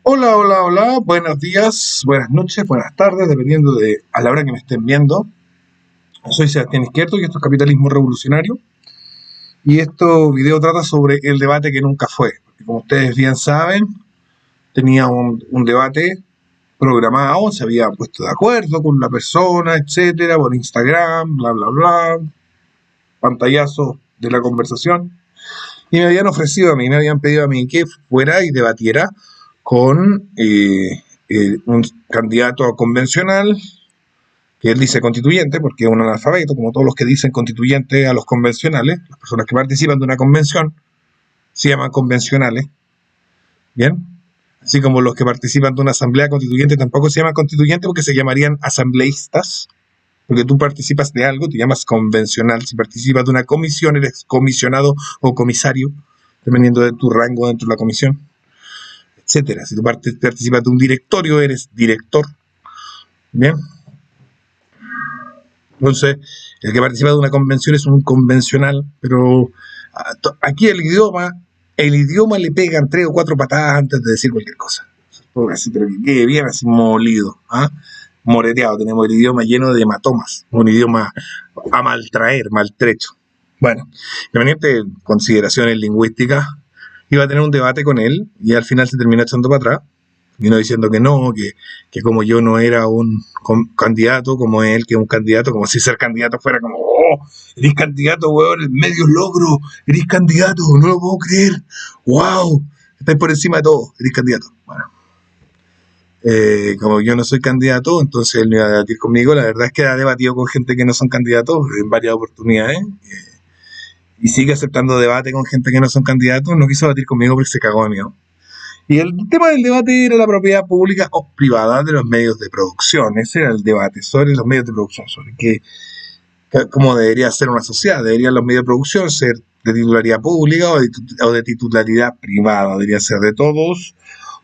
Hola, hola, hola, buenos días, buenas noches, buenas tardes, dependiendo de a la hora que me estén viendo. Soy Sebastián Izquierdo y esto es Capitalismo Revolucionario. Y este video trata sobre el debate que nunca fue. Porque como ustedes bien saben, tenía un debate programado, se había puesto de acuerdo con la persona, etcétera, por Instagram, bla, bla, bla, pantallazo de la conversación. Y me habían ofrecido a mí, me habían pedido a mí que fuera y debatiera con un candidato convencional, que él dice constituyente, porque es un analfabeto, como todos los que dicen constituyente a los convencionales. Las personas que participan de una convención se llaman convencionales, ¿bien? Así como los que participan de una asamblea constituyente tampoco se llaman constituyentes porque se llamarían asambleístas, porque tú participas de algo, te llamas convencional. Si participas de una comisión, eres comisionado o comisario, dependiendo de tu rango dentro de la comisión, etcétera. Si tú participas de un directorio, eres director, ¿bien? Entonces, el que participa de una convención es un convencional, pero aquí el idioma le pegan 3 o 4 patadas antes de decir cualquier cosa. Así, pero que quede bien así molido, ¿ah? Moreteado. Tenemos el idioma lleno de hematomas, un idioma a maltraer, maltrecho. Bueno, independiente de consideraciones lingüísticas, iba a tener un debate con él y al final se terminó echando para atrás. Vino diciendo que no, que como yo no era un candidato como él, que un candidato, como si ser candidato fuera como, oh, eres candidato, weón, medios logro, eres candidato, no lo puedo creer, wow, estás por encima de todo, eres candidato. Bueno, como yo no soy candidato, entonces él no iba a debatir conmigo. La verdad es que ha debatido con gente que no son candidatos en varias oportunidades. Y sigue aceptando debate con gente que no son candidatos. No quiso debatir conmigo porque se cagó de miedo. Y el tema del debate era la propiedad pública o privada de los medios de producción. Ese era el debate sobre los medios de producción, sobre cómo debería ser una sociedad. ¿Deberían los medios de producción ser de titularidad pública o de titularidad privada? ¿Debería ser de todos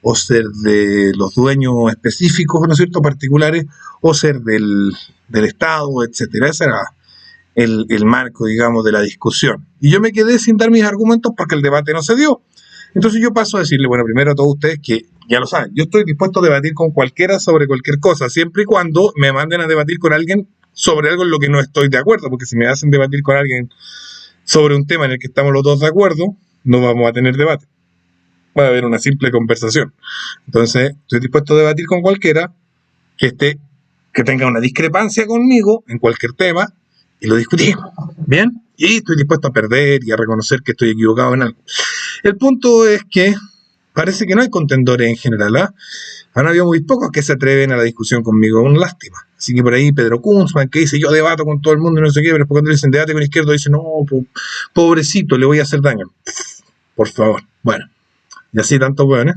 o ser de los dueños específicos, ¿no es cierto?, particulares, o ser del Estado, etcétera? Ese era el marco, digamos, de la discusión. Y yo me quedé sin dar mis argumentos porque el debate no se dio. Entonces yo paso a decirle, bueno, primero a todos ustedes que ya lo saben, yo estoy dispuesto a debatir con cualquiera sobre cualquier cosa, siempre y cuando me manden a debatir con alguien sobre algo en lo que no estoy de acuerdo, porque si me hacen debatir con alguien sobre un tema en el que estamos los dos de acuerdo, no vamos a tener debate. Va a haber una simple conversación. Entonces, estoy dispuesto a debatir con cualquiera que tenga una discrepancia conmigo en cualquier tema y lo discutimos, ¿bien? Y estoy dispuesto a perder y a reconocer que estoy equivocado en algo. El punto es que parece que no hay contendores en general, ¿ah? Han habido muy pocos que se atreven a la discusión conmigo, una lástima. Así que por ahí Pedro Kunzman, que dice yo debato con todo el mundo y no sé qué, pero después cuando le dicen debate con izquierdo, dice no, pobrecito, le voy a hacer daño. Por favor. Bueno, y así tantos hueones,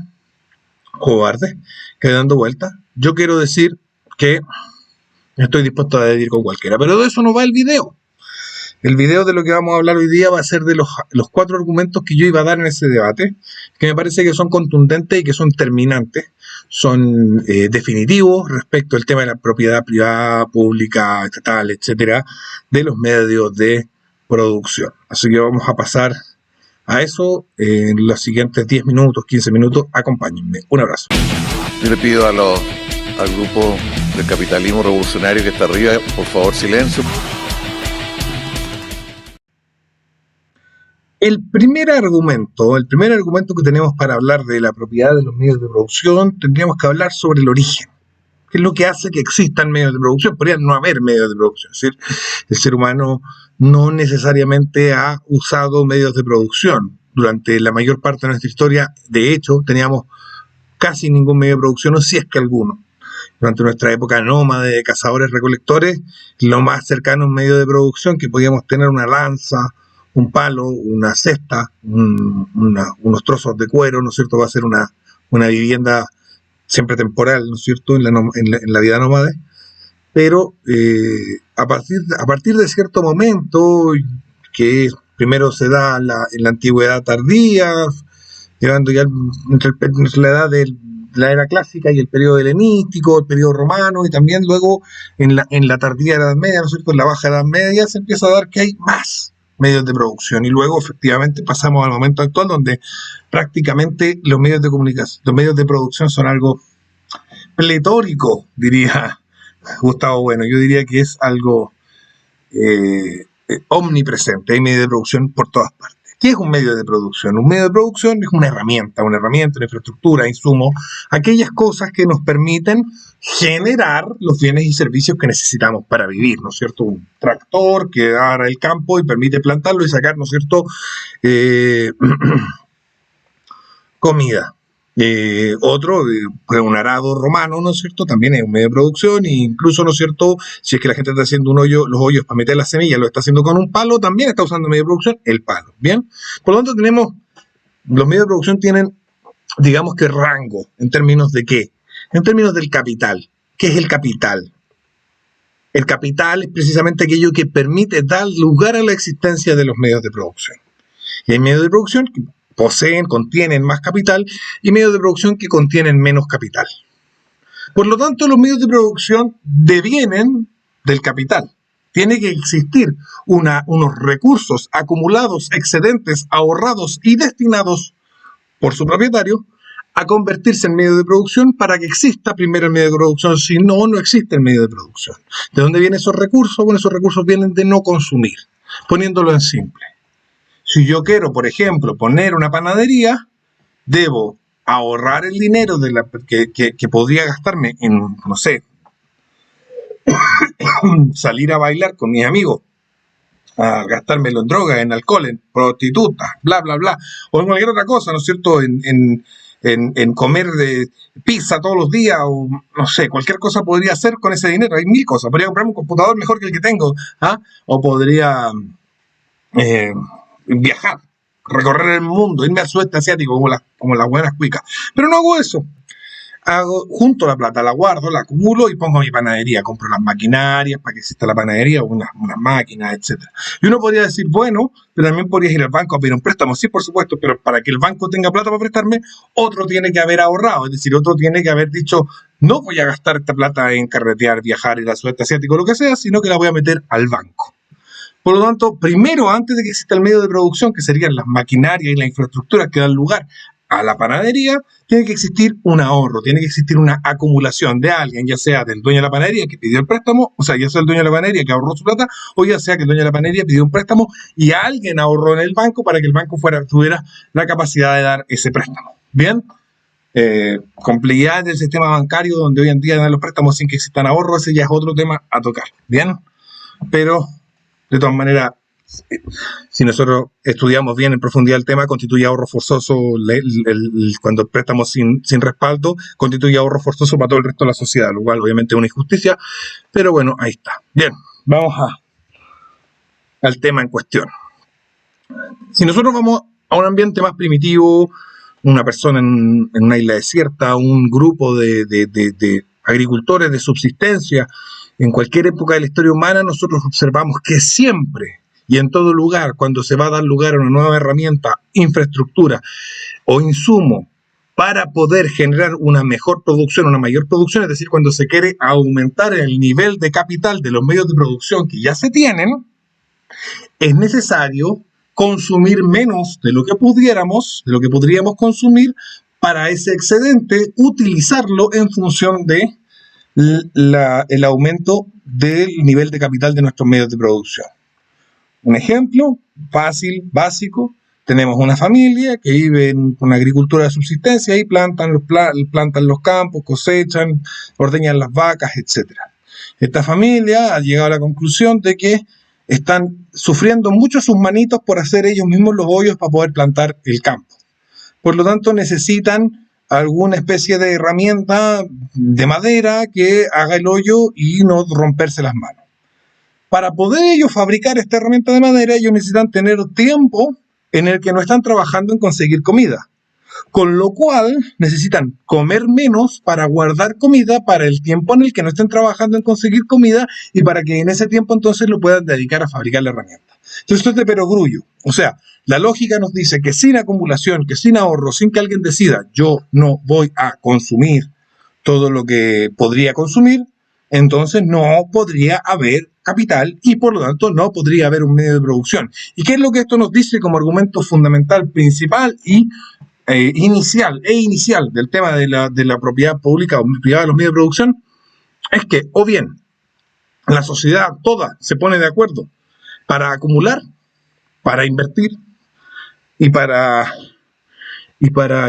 cobardes, que dando vueltas. Yo quiero decir que estoy dispuesto a debatir con cualquiera, pero de eso no va el video. El video de lo que vamos a hablar hoy día va a ser de los 4 argumentos que yo iba a dar en ese debate, que me parece que son contundentes y que son terminantes, son definitivos respecto al tema de la propiedad privada, pública, estatal, etcétera, de los medios de producción. Así que vamos a pasar a eso en los siguientes 10 minutos, 15 minutos. Acompáñenme. Un abrazo. Yo le pido al grupo del Capitalismo Revolucionario que está arriba, por favor, silencio. El primer argumento que tenemos para hablar de la propiedad de los medios de producción, tendríamos que hablar sobre el origen. ¿Qué es lo que hace que existan medios de producción? Podría no haber medios de producción. Es decir, el ser humano no necesariamente ha usado medios de producción. Durante la mayor parte de nuestra historia, de hecho, teníamos casi ningún medio de producción, o si es que alguno. Durante nuestra época nómade de cazadores-recolectores, lo más cercano a un medio de producción que podíamos tener una lanza, un palo, una cesta, unos trozos de cuero, ¿no es cierto? Va a ser una vivienda siempre temporal, ¿no es cierto?, en la vida nómade. Pero a partir de cierto momento, que primero se da en la antigüedad tardía, llegando ya entre la edad de la era clásica y el periodo helenístico, el periodo romano, y también luego en la tardía Edad Media, ¿no es cierto?, en la baja Edad Media, se empieza a dar que hay más medios de producción. Y luego, efectivamente, pasamos al momento actual donde prácticamente los medios de comunicación, los medios de producción son algo pletórico, diría Gustavo Bueno. Yo diría que es algo omnipresente. Hay medios de producción por todas partes. ¿Qué es un medio de producción? Un medio de producción es una herramienta, una infraestructura, insumo, aquellas cosas que nos permiten generar los bienes y servicios que necesitamos para vivir, ¿no es cierto? Un tractor que agarra el campo y permite plantarlo y sacar, ¿no es cierto?, comida. Otro, pues un arado romano, ¿no es cierto? También es un medio de producción, e incluso, ¿no es cierto?, si es que la gente está haciendo un hoyo, los hoyos para meter las semillas, lo está haciendo con un palo, también está usando medio de producción, el palo, ¿bien? Por lo tanto, los medios de producción tienen, digamos que rango, ¿en términos de qué? En términos del capital. ¿Qué es el capital? El capital es precisamente aquello que permite dar lugar a la existencia de los medios de producción. Y hay medios de producción que contienen más capital, y medios de producción que contienen menos capital. Por lo tanto, los medios de producción devienen del capital. Tiene que existir unos recursos acumulados, excedentes, ahorrados y destinados por su propietario a convertirse en medio de producción para que exista primero el medio de producción. Si no, no existe el medio de producción. ¿De dónde vienen esos recursos? Bueno, esos recursos vienen de no consumir. Poniéndolo en simple. Si yo quiero, por ejemplo, poner una panadería, debo ahorrar el dinero que podría gastarme en, no sé, salir a bailar con mis amigos, a gastármelo en drogas, en alcohol, en prostitutas, bla, bla, bla, o en cualquier otra cosa, ¿no es cierto?, en comer pizza todos los días, o no sé, cualquier cosa podría hacer con ese dinero. Hay mil cosas. Podría comprarme un computador mejor que el que tengo, ¿ah? O podría viajar, recorrer el mundo, irme al sudeste asiático como las buenas cuicas. Pero no hago eso. Junto la plata, la guardo, la acumulo y pongo mi panadería. Compro las maquinarias para que exista la panadería, unas máquinas, etc. Y uno podría decir, bueno, pero también podrías ir al banco a pedir un préstamo. Sí, por supuesto, pero para que el banco tenga plata para prestarme, otro tiene que haber ahorrado. Es decir, otro tiene que haber dicho, no voy a gastar esta plata en carretear, viajar, ir al sudeste asiático, lo que sea, sino que la voy a meter al banco. Por lo tanto, primero, antes de que exista el medio de producción, que serían las maquinarias y la infraestructura que dan lugar a la panadería, tiene que existir un ahorro, tiene que existir una acumulación de alguien, ya sea del dueño de la panadería que pidió el préstamo, o sea, ya sea el dueño de la panadería que ahorró su plata, o ya sea que el dueño de la panadería pidió un préstamo y alguien ahorró en el banco para que el banco tuviera la capacidad de dar ese préstamo. ¿Bien? Complejidades del sistema bancario donde hoy en día dan los préstamos sin que existan ahorros, ese ya es otro tema a tocar. ¿Bien? Pero, de todas maneras, si nosotros estudiamos bien en profundidad el tema, constituye ahorro forzoso cuando préstamos sin respaldo, constituye ahorro forzoso para todo el resto de la sociedad, lo cual obviamente es una injusticia, pero bueno, ahí está. Bien, vamos al tema en cuestión. Si nosotros vamos a un ambiente más primitivo, una persona en una isla desierta, un grupo de agricultores de subsistencia, en cualquier época de la historia humana, nosotros observamos que siempre y en todo lugar, cuando se va a dar lugar a una nueva herramienta, infraestructura o insumo para poder generar una mejor producción, una mayor producción, es decir, cuando se quiere aumentar el nivel de capital de los medios de producción que ya se tienen, es necesario consumir menos de lo que podríamos consumir para ese excedente, utilizarlo en función de el aumento del nivel de capital de nuestros medios de producción. Un ejemplo fácil, básico, tenemos una familia que vive en una agricultura de subsistencia y plantan los campos, cosechan, ordeñan las vacas, etc. Esta familia ha llegado a la conclusión de que están sufriendo mucho sus manitos por hacer ellos mismos los hoyos para poder plantar el campo. Por lo tanto, necesitan alguna especie de herramienta de madera que haga el hoyo y no romperse las manos. Para poder ellos fabricar esta herramienta de madera, ellos necesitan tener tiempo en el que no están trabajando en conseguir comida. Con lo cual, necesitan comer menos para guardar comida para el tiempo en el que no estén trabajando en conseguir comida y para que en ese tiempo entonces lo puedan dedicar a fabricar la herramienta. Entonces esto es de perogrullo. O sea, la lógica nos dice que sin acumulación, que sin ahorro, sin que alguien decida yo no voy a consumir todo lo que podría consumir, entonces no podría haber capital y por lo tanto no podría haber un medio de producción. ¿Y qué es lo que esto nos dice como argumento fundamental, principal y inicial del tema de la propiedad pública o privada de los medios de producción? Es que o bien la sociedad toda se pone de acuerdo para acumular, para invertir y para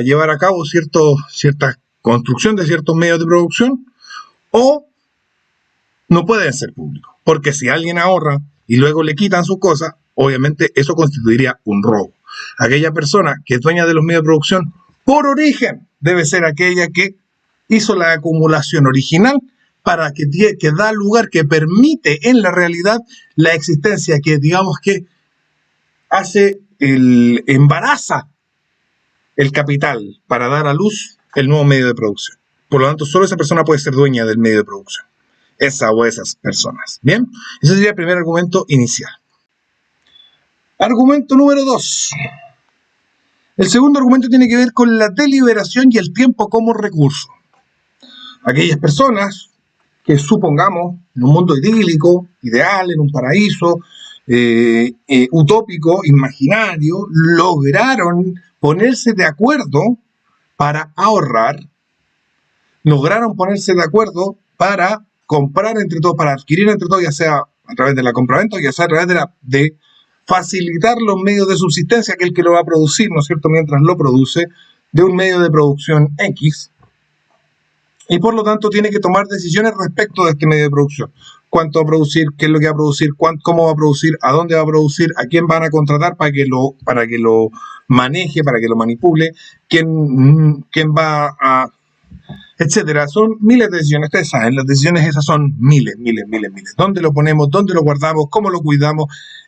llevar a cabo cierta construcción de ciertos medios de producción, o no pueden ser públicos. Porque si alguien ahorra y luego le quitan sus cosas, obviamente eso constituiría un robo. Aquella persona que es dueña de los medios de producción, por origen, debe ser aquella que hizo la acumulación original para que da lugar, que permite en la realidad la existencia, que digamos que embaraza el capital para dar a luz el nuevo medio de producción. Por lo tanto, solo esa persona puede ser dueña del medio de producción. Esa o esas personas. Bien, ese sería el primer argumento inicial. Argumento número 2. El segundo argumento tiene que ver con la deliberación y el tiempo como recurso. Aquellas personas que, supongamos, en un mundo idílico, ideal, en un paraíso, utópico, imaginario, lograron ponerse de acuerdo para ahorrar, lograron ponerse de acuerdo para comprar entre todos, para adquirir entre todos, ya sea a través de la compraventa, ya sea a través de facilitar los medios de subsistencia, aquel que lo va a producir, ¿no es cierto?, mientras lo produce, de un medio de producción X, y por lo tanto tiene que tomar decisiones respecto de este medio de producción. Cuánto va a producir, qué es lo que va a producir, cómo va a producir, a dónde va a producir, a quién van a contratar para que lo maneje, para que lo manipule, quién va a... etcétera. Son miles de decisiones, ustedes saben, las decisiones esas son miles. ¿Dónde lo ponemos? ¿Dónde lo guardamos? ¿Cómo lo cuidamos?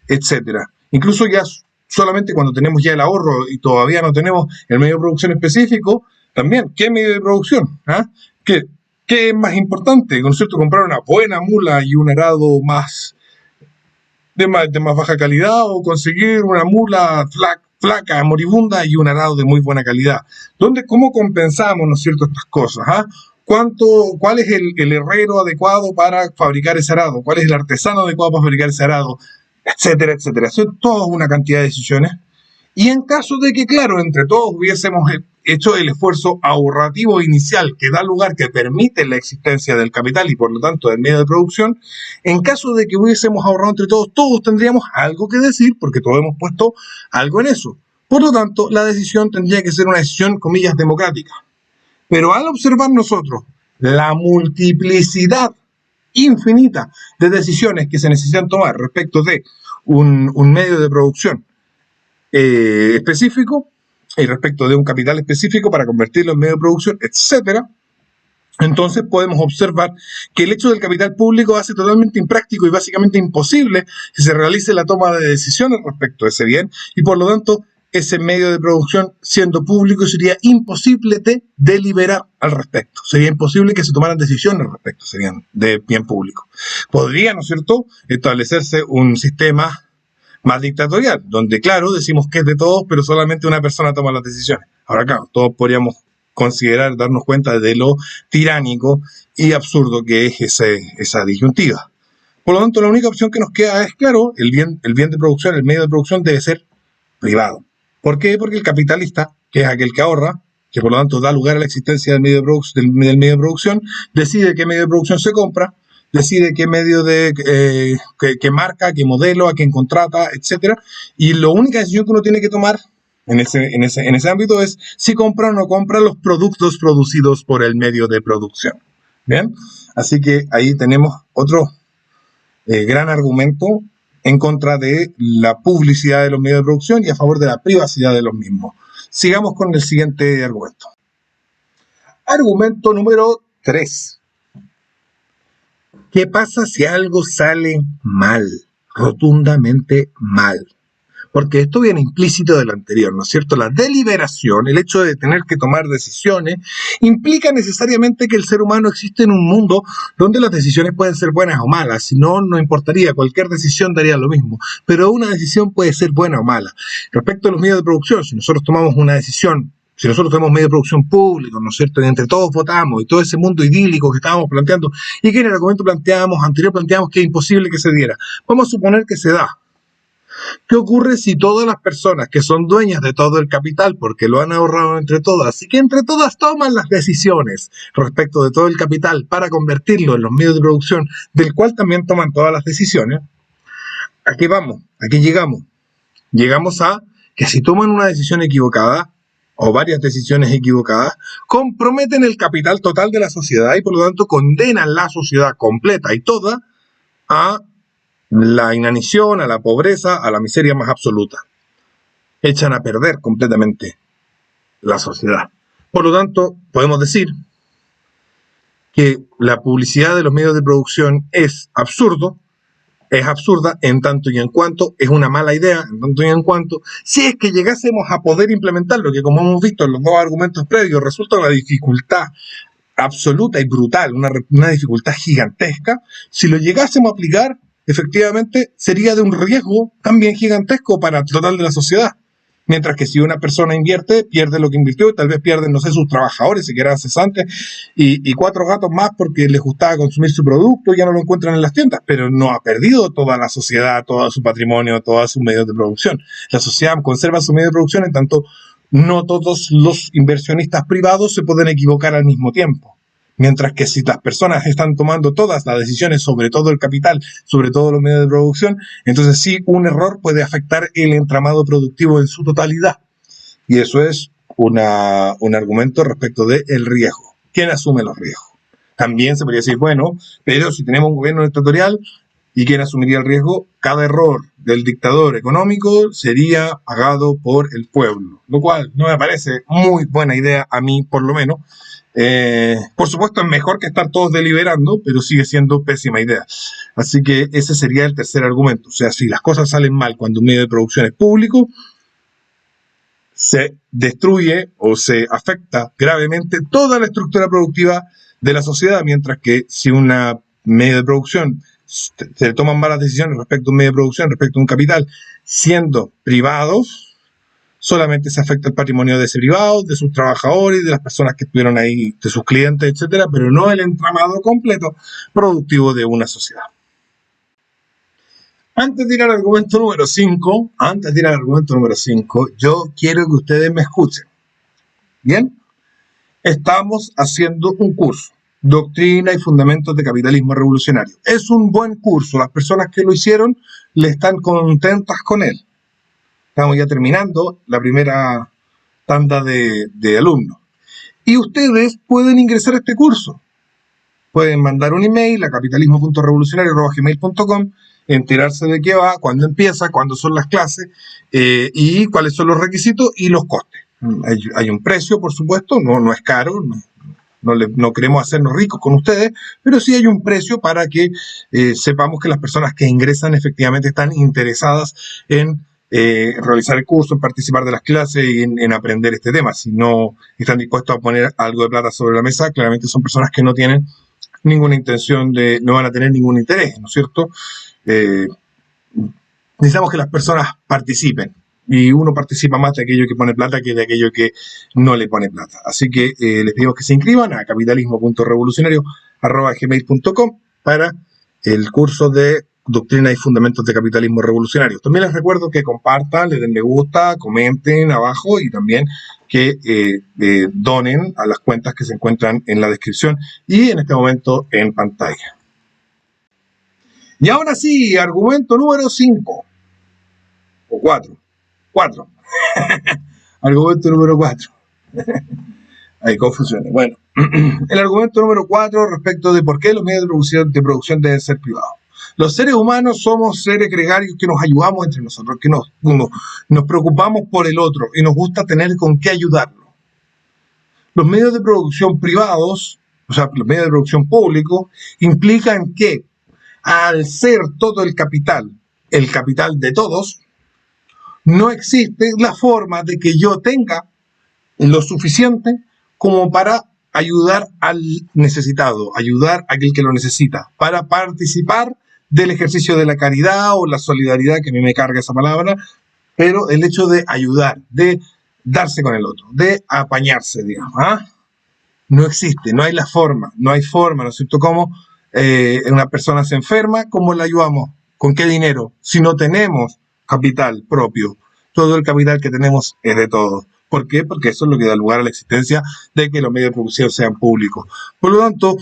Etcétera. Incluso ya solamente cuando tenemos ya el ahorro y todavía no tenemos el medio de producción específico, también, ¿qué medio de producción? ¿Ah? ¿Qué es más importante? ¿No es cierto? Comprar una buena mula y un arado de más baja calidad, o conseguir una mula flaca, moribunda y un arado de muy buena calidad. ¿Cómo compensamos, ¿no es cierto?, estas cosas? ¿Ah? ¿Cuál es el herrero adecuado para fabricar ese arado? ¿Cuál es el artesano adecuado para fabricar ese arado? Etcétera, etcétera. Son toda una cantidad de decisiones. Y en caso de que, claro, entre todos hubiésemos hecho el esfuerzo ahorrativo inicial que da lugar, que permite la existencia del capital y por lo tanto del medio de producción, en caso de que hubiésemos ahorrado entre todos, todos tendríamos algo que decir porque todos hemos puesto algo en eso. Por lo tanto, la decisión tendría que ser una decisión, comillas, democrática. Pero al observar nosotros la multiplicidad infinita de decisiones que se necesitan tomar respecto de un medio de producción específico y respecto de un capital específico para convertirlo en medio de producción, etcétera, entonces podemos observar que el hecho del capital público hace totalmente impráctico y básicamente imposible que se realice la toma de decisiones respecto a ese bien, y por lo tanto ese medio de producción, siendo público, sería imposible de deliberar al respecto. Sería imposible que se tomaran decisiones al respecto, serían de bien público. Podría, ¿no es cierto?, establecerse un sistema más dictatorial, donde, claro, decimos que es de todos, pero solamente una persona toma las decisiones. Ahora, claro, todos podríamos darnos cuenta de lo tiránico y absurdo que es esa disyuntiva. Por lo tanto, la única opción que nos queda es, claro, el bien de producción, el medio de producción debe ser privado. ¿Por qué? Porque el capitalista, que es aquel que ahorra, que por lo tanto da lugar a la existencia del medio de producción, decide qué medio de producción se compra, decide qué medio qué marca, qué modelo, a quién contrata, etcétera, y la única decisión que uno tiene que tomar en ese ámbito es si compra o no compra los productos producidos por el medio de producción. Bien, así que ahí tenemos otro gran argumento en contra de la publicidad de los medios de producción y a favor de la privacidad de los mismos. Sigamos con el siguiente argumento. Argumento número 3. ¿Qué pasa si algo sale mal? Rotundamente mal. Porque esto viene implícito de lo anterior, ¿no es cierto? La deliberación, el hecho de tener que tomar decisiones, implica necesariamente que el ser humano existe en un mundo donde las decisiones pueden ser buenas o malas. Si no, no importaría, cualquier decisión daría lo mismo. Pero una decisión puede ser buena o mala. Respecto a los medios de producción, si nosotros tomamos una decisión Si nosotros tenemos medios de producción públicos, ¿no es cierto?, y entre todos votamos, y todo ese mundo idílico que estábamos planteando, y que en el argumento anterior planteamos que es imposible que se diera. Vamos a suponer que se da. ¿Qué ocurre si todas las personas que son dueñas de todo el capital, porque lo han ahorrado entre todas, y que entre todas toman las decisiones respecto de todo el capital para convertirlo en los medios de producción, del cual también toman todas las decisiones? ¿A qué vamos? ¿A qué llegamos? Llegamos a que si toman una decisión equivocada, o varias decisiones equivocadas, comprometen el capital total de la sociedad y por lo tanto condenan la sociedad completa y toda a la inanición, a la pobreza, a la miseria más absoluta. Echan a perder completamente la sociedad. Por lo tanto, podemos decir que la publicidad de los medios de producción es absurda en tanto y en cuanto es una mala idea, en tanto y en cuanto, si es que llegásemos a poder implementarlo, que como hemos visto en los dos argumentos previos, resulta una dificultad absoluta y brutal, una dificultad gigantesca, si lo llegásemos a aplicar, efectivamente sería de un riesgo también gigantesco para el total de la sociedad. Mientras que si una persona invierte, pierde lo que invirtió, y tal vez pierden, no sé, sus trabajadores, si que eran cesantes, y 4 gatos más porque les gustaba consumir su producto, ya no lo encuentran en las tiendas, pero no ha perdido toda la sociedad, todo su patrimonio, todos sus medios de producción. La sociedad conserva sus medios de producción, en tanto no todos los inversionistas privados se pueden equivocar al mismo tiempo. Mientras que si las personas están tomando todas las decisiones sobre todo el capital, sobre todos los medios de producción, entonces sí, un error puede afectar el entramado productivo en su totalidad. Y eso es un argumento respecto del riesgo. ¿Quién asume los riesgos? También se podría decir, bueno, pero si tenemos un gobierno dictatorial, ¿y quién asumiría el riesgo? Cada error del dictador económico sería pagado por el pueblo. Lo cual no me parece muy buena idea, a mí por lo menos. Por supuesto es mejor que estar todos deliberando, pero sigue siendo pésima idea. Así que ese sería el tercer argumento. O sea, si las cosas salen mal cuando un medio de producción es público, se destruye o se afecta gravemente toda la estructura productiva de la sociedad, mientras que si una medio de producción se toman malas decisiones respecto a un medio de producción, respecto a un capital, siendo privados, solamente se afecta el patrimonio de ese privado, de sus trabajadores, de las personas que estuvieron ahí, de sus clientes, etcétera, pero no el entramado completo productivo de una sociedad. Antes de ir al argumento número 5, yo quiero que ustedes me escuchen. ¿Bien? Estamos haciendo un curso, Doctrina y Fundamentos de Capitalismo Revolucionario. Es un buen curso, las personas que lo hicieron le están contentas con él. Estamos ya terminando la primera tanda de alumnos. Y ustedes pueden ingresar a este curso. Pueden mandar un email a capitalismo.revolucionario@gmail.com, enterarse de qué va, cuándo empieza, cuándo son las clases, y cuáles son los requisitos y los costes. Hay un precio, por supuesto, no es caro, no queremos hacernos ricos con ustedes, pero sí hay un precio para que sepamos que las personas que ingresan efectivamente están interesadas en realizar el curso, en participar de las clases y en aprender este tema. Si no están dispuestos a poner algo de plata sobre la mesa, claramente son personas que no tienen ninguna intención no van a tener ningún interés, ¿no es cierto? Necesitamos que las personas participen, y uno participa más de aquello que pone plata que de aquello que no le pone plata. Así que les pedimos que se inscriban a capitalismo.revolucionario@gmail.com para el curso de Doctrina y Fundamentos de Capitalismo Revolucionario. También les recuerdo que compartan, le den me gusta, comenten abajo y también que donen a las cuentas que se encuentran en la descripción y en este momento en pantalla. Y ahora sí, argumento número 5 o 4. Argumento número 4. Hay confusiones. Bueno, el argumento número 4 respecto de por qué los medios de producción deben ser privados. Los seres humanos somos seres gregarios que nos ayudamos entre nosotros, que nos preocupamos por el otro y nos gusta tener con qué ayudarlo. Los medios de producción privados, o sea, los medios de producción públicos, implican que al ser todo el capital de todos, no existe la forma de que yo tenga lo suficiente como para ayudar al necesitado, ayudar a aquel que lo necesita, para participar del ejercicio de la caridad o la solidaridad, que a mí me carga esa palabra, pero el hecho de ayudar, de darse con el otro, de apañarse, digamos. ¿Ah? No existe, no hay la forma, no hay forma, ¿no es cierto? ¿Cómo una persona se enferma? ¿Cómo la ayudamos? ¿Con qué dinero? Si no tenemos capital propio, todo el capital que tenemos es de todos. ¿Por qué? Porque eso es lo que da lugar a la existencia de que los medios de producción sean públicos. Por lo tanto,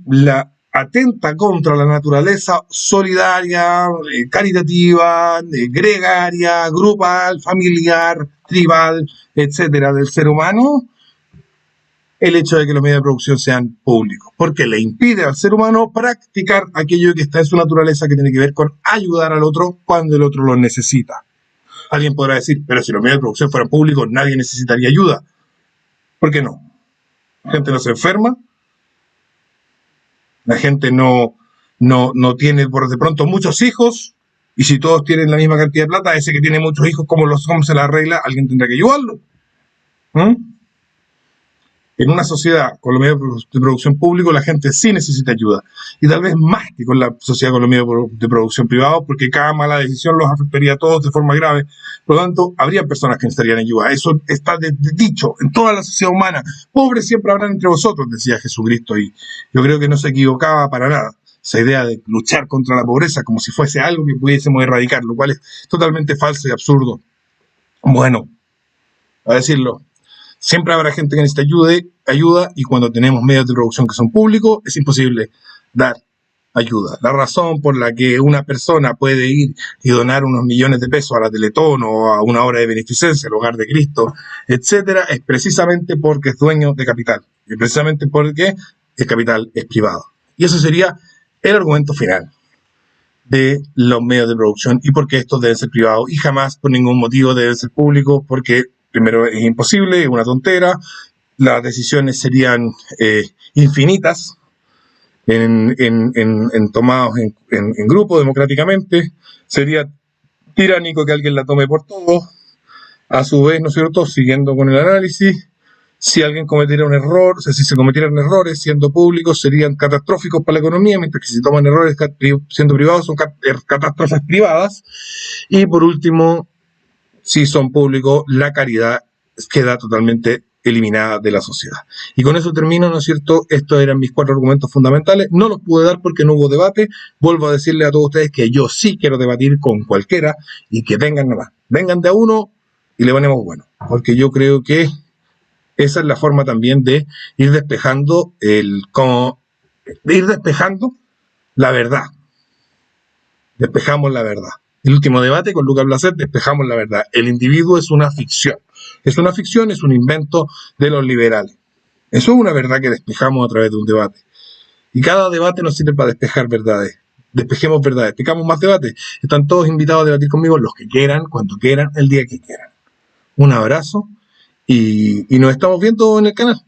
la atenta contra la naturaleza solidaria, caritativa, gregaria, grupal, familiar, tribal, etcétera, del ser humano, el hecho de que los medios de producción sean públicos, porque le impide al ser humano practicar aquello que está en su naturaleza, que tiene que ver con ayudar al otro cuando el otro lo necesita. Alguien podrá decir, pero si los medios de producción fueran públicos, nadie necesitaría ayuda. ¿Por qué no? La gente no se enferma, la gente no tiene por de pronto muchos hijos, y si todos tienen la misma cantidad de plata, ese que tiene muchos hijos, ¿cómo se la arregla? Alguien tendrá que ayudarlo. En una sociedad con los medios de producción públicos, la gente sí necesita ayuda. Y tal vez más que con la sociedad con los medios de producción privados, porque cada mala decisión los afectaría a todos de forma grave. Por lo tanto, habría personas que necesitarían ayuda. Eso está dicho en toda la sociedad humana. Pobres siempre habrán entre vosotros, decía Jesucristo. Y yo creo que no se equivocaba para nada. Esa idea de luchar contra la pobreza como si fuese algo que pudiésemos erradicar, lo cual es totalmente falso y absurdo. Bueno, a decirlo. Siempre habrá gente que necesita ayuda, y cuando tenemos medios de producción que son públicos, es imposible dar ayuda. La razón por la que una persona puede ir y donar unos millones de pesos a la Teletón o a una obra de beneficencia, al Hogar de Cristo, etcétera, es precisamente porque es dueño de capital. Y precisamente porque el capital es privado. Y eso sería el argumento final de los medios de producción y porque estos deben ser privados y jamás por ningún motivo deben ser públicos, porque primero es imposible, es una tontera, las decisiones serían infinitas tomados en grupo democráticamente, sería tiránico que alguien la tome por todo, a su vez, ¿no es cierto?, siguiendo con el análisis, si alguien cometiera un error, o sea, si se cometieran errores siendo públicos, serían catastróficos para la economía, mientras que si toman errores siendo privados son catástrofes privadas. Y por último, si son públicos, la caridad queda totalmente eliminada de la sociedad. Y con eso termino, ¿no es cierto? Estos eran mis 4 argumentos fundamentales. No los pude dar porque no hubo debate. Vuelvo a decirle a todos ustedes que yo sí quiero debatir con cualquiera y que vengan nomás. Vengan de a uno y le ponemos bueno. Porque yo creo que esa es la forma también de ir despejando la verdad. Despejamos la verdad. El último debate con Lucas Blaset, despejamos la verdad. El individuo es una ficción. Es una ficción, es un invento de los liberales. Eso es una verdad que despejamos a través de un debate. Y cada debate nos sirve para despejar verdades. Despejemos verdades, tengamos más debates. Están todos invitados a debatir conmigo, los que quieran, cuando quieran, el día que quieran. Un abrazo y nos estamos viendo en el canal.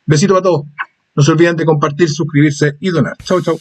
Besito para todos. No se olviden de compartir, suscribirse y donar. Chau, chau.